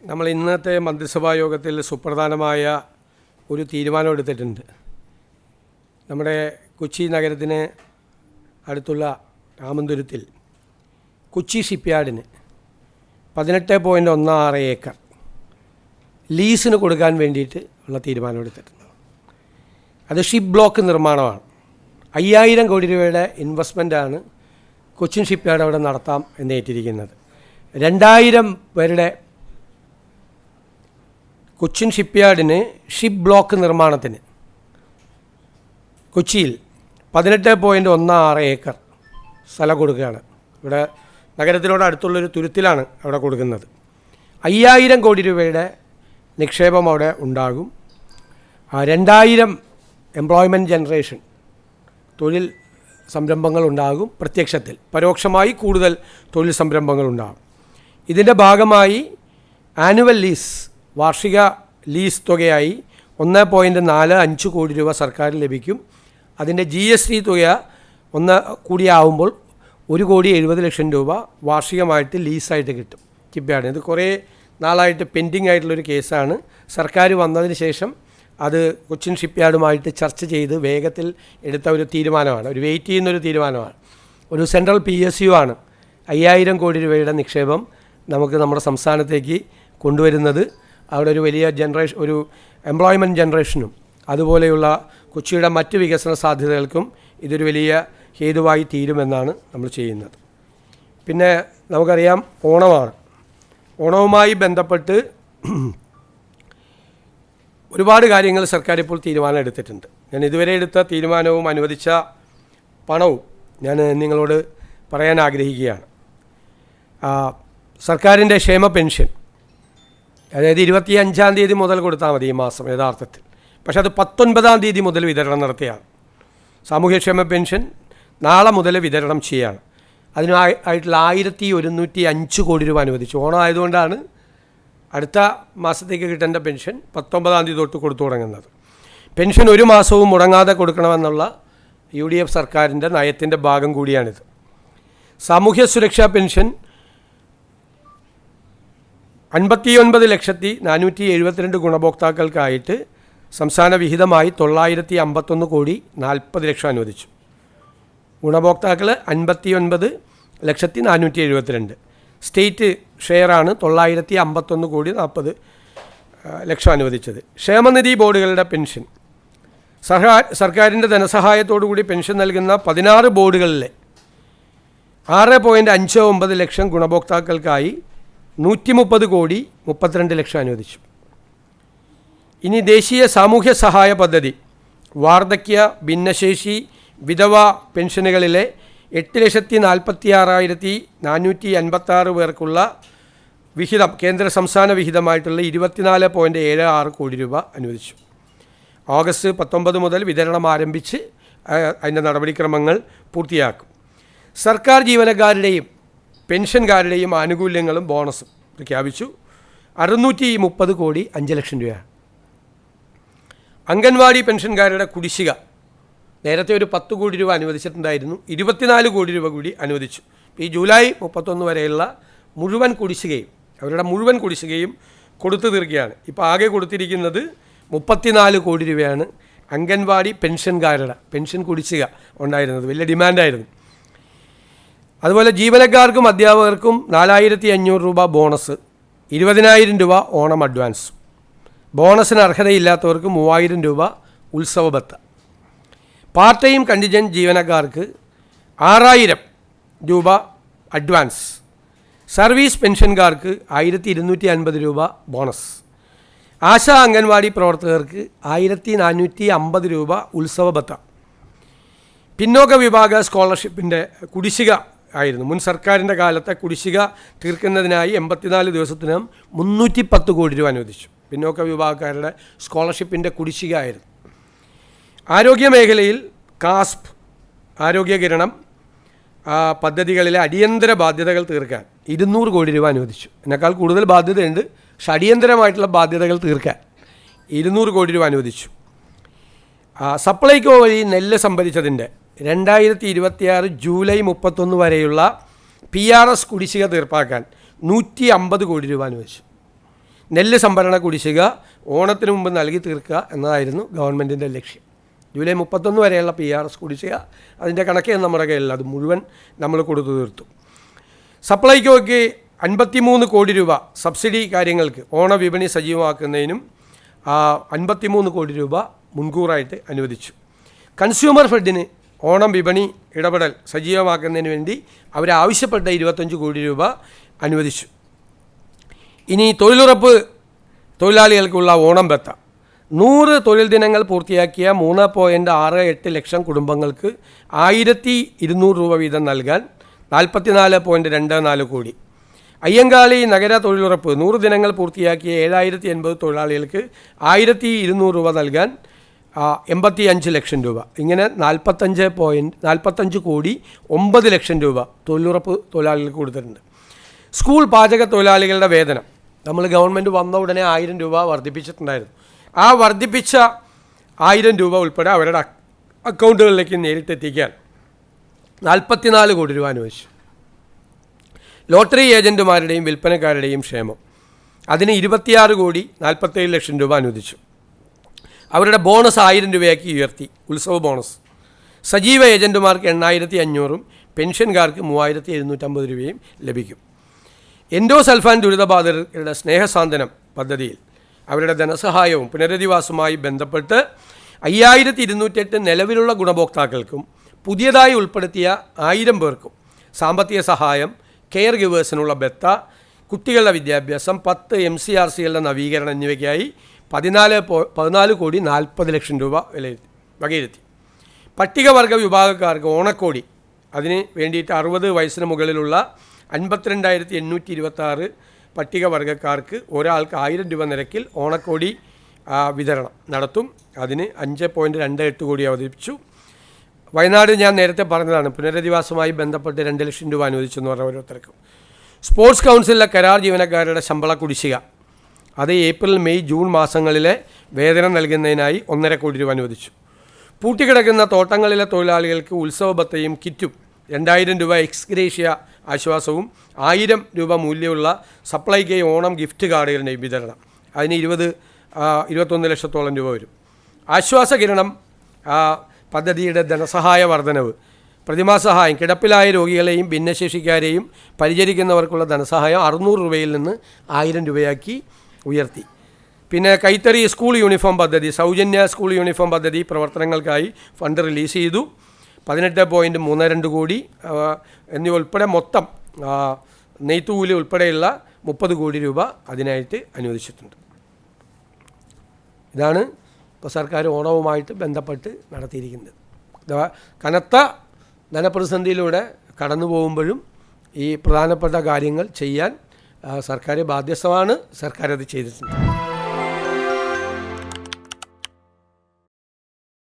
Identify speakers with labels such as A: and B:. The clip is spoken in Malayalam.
A: നമ്മൾ ഇന്നത്തെ മന്ത്രിസഭാ യോഗത്തിൽ സുപ്രധാനമായ ഒരു തീരുമാനമെടുത്തിട്ടുണ്ട്. നമ്മുടെ കൊച്ചി നഗരത്തിന് അടുത്തുള്ള രാമന്തുരത്തിൽ കൊച്ചി ഷിപ്പ്യാർഡിന് 18.16 ഏക്കർ ലീസിന് കൊടുക്കാൻ വേണ്ടിയിട്ട് ഉള്ള തീരുമാനമെടുത്തിട്ടുണ്ട്. അത് ഷിപ്പ് ബ്ലോക്ക് നിർമ്മാണമാണ്. 5000 കോടി രൂപയുടെ ഇൻവെസ്റ്റ്മെൻറ്റാണ് കൊച്ചിൻ ഷിപ്പ്യാർഡ് അവിടെ നടത്താം എന്നേറ്റിരിക്കുന്നത്. 2000 പേരുടെ കൊച്ചിൻ ഷിപ്പ്യാർഡിന് ഷിപ്പ് ബ്ലോക്ക് നിർമ്മാണത്തിന് കൊച്ചിയിൽ 18.16 ഏക്കർ സ്ഥലം കൊടുക്കുകയാണ്. ഇവിടെ നഗരത്തിനോട് അടുത്തുള്ളൊരു തുരുത്തിലാണ് അവിടെ കൊടുക്കുന്നത്. 5000 കോടി രൂപയുടെ നിക്ഷേപം അവിടെ ഉണ്ടാകും. 2000 എംപ്ലോയ്മെൻറ്റ് ജനറേഷൻ തൊഴിൽ സംരംഭങ്ങൾ ഉണ്ടാകും. പ്രത്യക്ഷത്തിൽ പരോക്ഷമായി കൂടുതൽ തൊഴിൽ സംരംഭങ്ങൾ ഉണ്ടാകും. ഇതിൻ്റെ ഭാഗമായി ആനുവൽ ലീസ്, വാർഷിക ലീസ് തുകയായി 1.45 കോടി രൂപ സർക്കാരിന് ലഭിക്കും. അതിൻ്റെ GST തുക കൂടിയാവുമ്പോൾ 1,70,00,000 രൂപ വാർഷികമായിട്ട് ലീസായിട്ട് കിട്ടും ഷിപ്പ്യാർഡിന്. ഇത് കുറേ നാളായിട്ട് പെൻഡിങ് ആയിട്ടുള്ളൊരു കേസാണ്. സർക്കാർ വന്നതിന് ശേഷം അത് കൊച്ചിൻ ഷിപ്പ്യാർഡുമായിട്ട് ചർച്ച ചെയ്ത് വേഗത്തിൽ എടുത്ത ഒരു തീരുമാനമാണ്, ഒരു വെയിറ്റ് ചെയ്യുന്നൊരു തീരുമാനമാണ്. ഒരു സെൻട്രൽ PSU ആണ് 5000 കോടി രൂപയുടെ നിക്ഷേപം നമുക്ക് നമ്മുടെ സംസ്ഥാനത്തേക്ക് കൊണ്ടുവരുന്നത്. അവിടെ ഒരു വലിയ ഒരു എംപ്ലോയ്മെൻറ്റ് ജനറേഷനും അതുപോലെയുള്ള കൊച്ചിയുടെ മറ്റ് വികസന സാധ്യതകൾക്കും ഇതൊരു വലിയ ഹേതുവായി തീരുമെന്നാണ് നമ്മൾ ചെയ്യുന്നത്. പിന്നെ നമുക്കറിയാം ഓണമാണ്. ഓണവുമായി ബന്ധപ്പെട്ട് ഒരുപാട് കാര്യങ്ങൾ സർക്കാർ ഇപ്പോൾ തീരുമാനം എടുത്തിട്ടുണ്ട്. ഞാൻ ഇതുവരെ എടുത്ത തീരുമാനവും അനുവദിച്ച പണവും ഞാൻ നിങ്ങളോട് പറയാൻ ആഗ്രഹിക്കുകയാണ്. സർക്കാരിൻ്റെ ക്ഷേമ പെൻഷൻ, അതായത് 25-ാം തീയതി മുതൽ കൊടുത്താൽ മതി ഈ മാസം യഥാർത്ഥത്തിൽ. പക്ഷേ അത് 19-ാം തീയതി മുതൽ വിതരണം നടത്തുകയാണ്. സാമൂഹ്യക്ഷേമ പെൻഷൻ നാളെ മുതൽ വിതരണം ചെയ്യുകയാണ്. അതിനായിട്ടുള്ള 1105 കോടി രൂപ അനുവദിച്ചു. ഓണം ആയതുകൊണ്ടാണ് അടുത്ത മാസത്തേക്ക് കിട്ടേണ്ട പെൻഷൻ 19-ാം തീയതി തൊട്ട് കൊടുത്തു തുടങ്ങുന്നത്. പെൻഷൻ ഒരു മാസവും മുടങ്ങാതെ കൊടുക്കണമെന്നുള്ള UDF സർക്കാരിൻ്റെ നയത്തിൻ്റെ ഭാഗം കൂടിയാണിത്. സാമൂഹ്യ സുരക്ഷാ പെൻഷൻ 59,472 ഗുണഭോക്താക്കൾക്കായിട്ട് സംസ്ഥാന വിഹിതമായി 951 കോടി 40 ലക്ഷം അനുവദിച്ചു. ഗുണഭോക്താക്കൾ 59,472. സ്റ്റേറ്റ് ഷെയറാണ് 951 കോടി 40 ലക്ഷം അനുവദിച്ചത്. ക്ഷേമനിധി ബോർഡുകളുടെ പെൻഷൻ, സർക്കാരിൻ്റെ ധനസഹായത്തോടുകൂടി പെൻഷൻ നൽകുന്ന 16 ബോർഡുകളിലെ 6.59 ലക്ഷം ഗുണഭോക്താക്കൾക്കായി 130 കോടി 32 ലക്ഷം അനുവദിച്ചു. ഇനി ദേശീയ സാമൂഹ്യ സഹായ പദ്ധതി, വാർദ്ധക്യ, ഭിന്നശേഷി, വിധവ പെൻഷനുകളിലെ 8,46,456 പേർക്കുള്ള വിഹിതം, കേന്ദ്ര സംസ്ഥാന വിഹിതമായിട്ടുള്ള 24.76 കോടി രൂപ അനുവദിച്ചു. ഓഗസ്റ്റ് 19 മുതൽ വിതരണം ആരംഭിച്ച് അതിൻ്റെ നടപടിക്രമങ്ങൾ പൂർത്തിയാക്കും. സർക്കാർ ജീവനക്കാരുടെയും പെൻഷൻകാരുടെയും ആനുകൂല്യങ്ങളും ബോണസും പ്രഖ്യാപിച്ചു. 630 കോടി 5 ലക്ഷം രൂപയാണ്. അംഗൻവാടി പെൻഷൻകാരുടെ കുടിശ്ശിക നേരത്തെ ഒരു 10 കോടി രൂപ അനുവദിച്ചിട്ടുണ്ടായിരുന്നു. 24 കോടി രൂപ കൂടി അനുവദിച്ചു. ഈ ജൂലൈ 31 വരെയുള്ള മുഴുവൻ കുടിശ്ശികയും കൊടുത്തു തീർക്കുകയാണ്. ഇപ്പോൾ ആകെ കൊടുത്തിരിക്കുന്നത് 34 കോടി രൂപയാണ്. അംഗൻവാടി പെൻഷൻകാരുടെ പെൻഷൻ കുടിശ്ശിക ഉണ്ടായിരുന്നത് വലിയ ഡിമാൻഡായിരുന്നു. അതുപോലെ ജീവനക്കാർക്കും അധ്യാപകർക്കും 4,500 രൂപ ബോണസ്, 20,000 രൂപ ഓണം അഡ്വാൻസ്. ബോണസിന് അർഹതയില്ലാത്തവർക്ക് 3,000 രൂപ ഉത്സവ ബത്ത. പാർട്ട് ടൈം കണ്ടിജൻറ്റ് ജീവനക്കാർക്ക് 6,000 രൂപ അഡ്വാൻസ്. സർവീസ് പെൻഷൻകാർക്ക് 1,250 രൂപ ബോണസ്. ആശാ അംഗൻവാടി പ്രവർത്തകർക്ക് 1,450 രൂപ ഉത്സവ ബത്ത. പിന്നോക്ക വിഭാഗ സ്കോളർഷിപ്പിൻ്റെ കുടിശ്ശിക ആയിരുന്നു. മുൻ സർക്കാരിൻ്റെ കാലത്തെ കുടിശ്ശിക തീർക്കുന്നതിനായി 84 ദിവസത്തിനകം 310 കോടി രൂപ അനുവദിച്ചു. പിന്നോക്ക വിഭാഗക്കാരുടെ സ്കോളർഷിപ്പിൻ്റെ കുടിശ്ശിക ആയിരുന്നു. ആരോഗ്യ മേഖലയിൽ കാസ്പ്, ആരോഗ്യകിരണം പദ്ധതികളിലെ അടിയന്തര ബാധ്യതകൾ തീർക്കാൻ 200 കോടി രൂപ അനുവദിച്ചു. ഇതിനേക്കാൾ കൂടുതൽ ബാധ്യതയുണ്ട്, പക്ഷെ അടിയന്തരമായിട്ടുള്ള ബാധ്യതകൾ തീർക്കാൻ 200 കോടി രൂപ അനുവദിച്ചു. സപ്ലൈകോ വഴി നെല്ല് സംഭരിച്ചതിൻ്റെ 2026 ജൂലൈ 31 വരെയുള്ള PRS കുടിശ്ശിക തീർപ്പാക്കാൻ 150 കോടി രൂപ അനുവദിച്ചു. നെല്ല് സംഭരണ കുടിശ്ശിക ഓണത്തിന് മുമ്പ് നൽകി തീർക്കുക എന്നതായിരുന്നു ഗവൺമെൻറ്റിൻ്റെ ലക്ഷ്യം. ജൂലൈ 31 വരെയുള്ള PRS കുടിശ്ശിക അതിൻ്റെ കണക്കേ നമ്മുടെ കയ്യിലുള്ള അത് മുഴുവൻ നമ്മൾ കൊടുത്തു തീർത്തു. സപ്ലൈകോയ്ക്ക് 53 കോടി രൂപ സബ്സിഡി കാര്യങ്ങൾക്ക് ഓണവിപണി സജീവമാക്കുന്നതിനും 53 കോടി രൂപ മുൻകൂറായിട്ട് അനുവദിച്ചു. കൺസ്യൂമർ ഫെഡിന് ഓണം വിപണി ഇടപെടൽ സജീവമാക്കുന്നതിന് വേണ്ടി അവരാവശ്യപ്പെട്ട 25 കോടി രൂപ അനുവദിച്ചു. ഇനി തൊഴിലുറപ്പ് തൊഴിലാളികൾക്കുള്ള ഓണം ബത്ത 100 തൊഴിൽ ദിനങ്ങൾ പൂർത്തിയാക്കിയ 3.68 ലക്ഷം കുടുംബങ്ങൾക്ക് 1200 രൂപ വീതം നൽകാൻ 44.24 കോടി. അയ്യങ്കാളി നഗര തൊഴിലുറപ്പ് 100 ദിനങ്ങൾ പൂർത്തിയാക്കിയ 7080 തൊഴിലാളികൾക്ക് 1200 രൂപ നൽകാൻ 85 ലക്ഷം രൂപ. ഇങ്ങനെ 45 കോടി 9 ലക്ഷം രൂപ തൊഴിലുറപ്പ് തൊഴിലാളികൾക്ക് കൊടുത്തിട്ടുണ്ട്. സ്കൂൾ പാചക തൊഴിലാളികളുടെ വേതനം നമ്മൾ ഗവൺമെൻറ് വന്ന ഉടനെ 1000 രൂപ വർദ്ധിപ്പിച്ചിട്ടുണ്ടായിരുന്നു. ആ വർദ്ധിപ്പിച്ച 1000 രൂപ ഉൾപ്പെടെ അവരുടെ അക്കൗണ്ടുകളിലേക്ക് നേരിട്ടെത്തിക്കാൻ 44 കോടി രൂപ അനുവദിച്ചു. ലോട്ടറി ഏജൻറ്റുമാരുടെയും വിൽപ്പനക്കാരുടെയും ക്ഷേമം അതിന് 26 കോടി 47 ലക്ഷം രൂപ അനുവദിച്ചു. അവരുടെ ബോണസ് 1000 രൂപയാക്കി ഉയർത്തി. ഉത്സവ ബോണസ് സജീവ ഏജൻറ്റുമാർക്ക് 8500 പെൻഷൻകാർക്ക് 3750 രൂപയും ലഭിക്കും. എൻഡോസൾഫാൻ ദുരിതബാധിതരുടെ സ്നേഹസാന്ത്വനം പദ്ധതിയിൽ അവരുടെ ധനസഹായവും പുനരധിവാസവുമായി ബന്ധപ്പെട്ട് 5208 നിലവിലുള്ള ഗുണഭോക്താക്കൾക്കും പുതിയതായി ഉൾപ്പെടുത്തിയ 1000 പേർക്കും സാമ്പത്തിക സഹായം, കെയർ ഗിവേഴ്സിനുള്ള ബത്ത, കുട്ടികളുടെ വിദ്യാഭ്യാസം, 10 MCRCകളുടെ നവീകരണം എന്നിവയ്ക്കായി 14 കോടി 40 ലക്ഷം രൂപ വകയിരുത്തി. പട്ടികവർഗ വിഭാഗക്കാർക്ക് ഓണക്കോടി അതിന് വേണ്ടിയിട്ട് 60 വയസ്സിന് മുകളിലുള്ള 52,826 പട്ടികവർഗക്കാർക്ക് ഒരാൾക്ക് 1000 രൂപ നിരക്കിൽ ഓണക്കോടി വിതരണം നടത്തും. അതിന് 5.28 കോടി അവതരിപ്പിച്ചു. വയനാട് ഞാൻ നേരത്തെ പറഞ്ഞതാണ്, പുനരധിവാസവുമായി ബന്ധപ്പെട്ട് 2 ലക്ഷം രൂപ അനുവദിച്ചെന്ന് പറഞ്ഞ ഓരോരുത്തർക്കും. സ്പോർട്സ് കൗൺസിലിലെ കരാർ ജീവനക്കാരുടെ ശമ്പള കുടിശ്ശിക അത് ഏപ്രിൽ, മെയ്, ജൂൺ മാസങ്ങളിലെ വേതനം നൽകുന്നതിനായി 1.5 കോടി രൂപ അനുവദിച്ചു. പൂട്ടിക്കിടക്കുന്ന തോട്ടങ്ങളിലെ തൊഴിലാളികൾക്ക് ഉത്സവ ബത്തയും കിറ്റും 2000 രൂപ എക്സ്ഗ്രേഷ്യ ആശ്വാസവും 1000 രൂപ മൂല്യമുള്ള സപ്ലൈകോ ഓണം ഗിഫ്റ്റ് കാർഡുകളുടെ വിതരണം അതിന് 21 ലക്ഷത്തോളം രൂപ വരും. ആശ്വാസകിരണം പദ്ധതിയുടെ ധനസഹായ വർധനവ്, പ്രതിമാസഹായം, കിടപ്പിലായ രോഗികളെയും ഭിന്നശേഷിക്കാരെയും പരിചരിക്കുന്നവർക്കുള്ള ധനസഹായം 600 രൂപയിൽ നിന്ന് 1000 രൂപയാക്കി ഉയർത്തി. പിന്നെ കൈത്തറി സ്കൂൾ യൂണിഫോം പദ്ധതി, സൗജന്യ സ്കൂൾ യൂണിഫോം പദ്ധതി പ്രവർത്തനങ്ങൾക്കായി ഫണ്ട് റിലീസ് ചെയ്തു. 18.32 കോടി എന്നിവ ഉൾപ്പെടെ മൊത്തം നെയ്ത്തുകൂലി ഉൾപ്പെടെയുള്ള 30 കോടി രൂപ അതിനായിട്ട് അനുവദിച്ചിട്ടുണ്ട്. ഇതാണ് ഇപ്പോൾ സർക്കാർ ഓണവുമായിട്ട് ബന്ധപ്പെട്ട് നടത്തിയിരിക്കുന്നത്. കനത്ത ധനപ്രതിസന്ധിയിലൂടെ കടന്നു പോകുമ്പോഴും ഈ പ്രധാനപ്പെട്ട കാര്യങ്ങൾ ചെയ്യാൻ സർക്കാർ ബാധ്യസ്ഥമാണ്. സർക്കാർ അത് ചെയ്തിട്ടുണ്ട്.